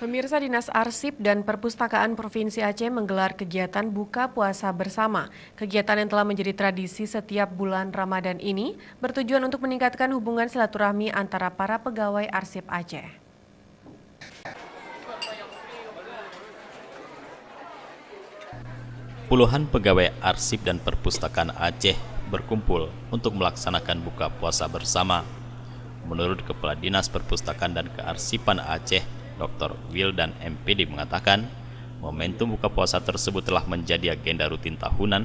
Pemirsa, Dinas Arsip dan Perpustakaan Provinsi Aceh menggelar kegiatan buka puasa bersama. Kegiatan yang telah menjadi tradisi setiap bulan Ramadan ini bertujuan untuk meningkatkan hubungan silaturahmi antara para pegawai Arsip Aceh. Puluhan pegawai arsip dan perpustakaan Aceh berkumpul untuk melaksanakan buka puasa bersama. Menurut Kepala Dinas Perpustakaan dan Kearsipan Aceh, Dr. Wildan MPD mengatakan, momentum buka puasa tersebut telah menjadi agenda rutin tahunan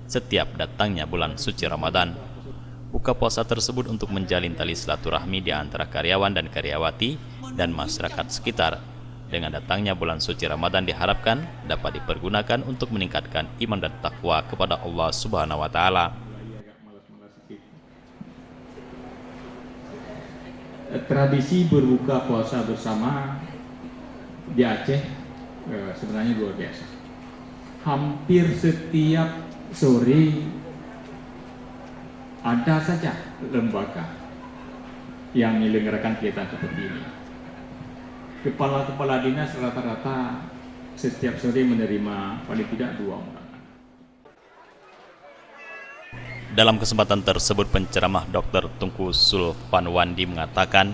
setiap datangnya bulan suci Ramadan. Buka puasa tersebut untuk menjalin tali silaturahmi di antara karyawan dan karyawati dan masyarakat sekitar. Dengan datangnya bulan suci Ramadan diharapkan dapat dipergunakan untuk meningkatkan iman dan takwa kepada Allah Subhanahu wa taala. Tradisi berbuka puasa bersama di Aceh sebenarnya luar biasa. Hampir setiap sore ada saja lembaga yang menyelenggarakan kegiatan seperti ini. Kepala-kepala dinas rata-rata setiap sore menerima paling tidak 2 undangan. Dalam kesempatan tersebut, penceramah Dr. Tungku Sulfanwandi mengatakan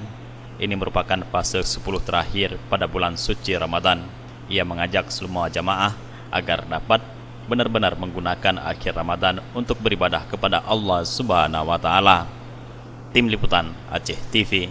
ini merupakan fase 10 terakhir pada bulan suci Ramadan. Ia mengajak semua jamaah agar dapat benar-benar menggunakan akhir Ramadan untuk beribadah kepada Allah Subhanahu wa taala. Tim Liputan Aceh TV.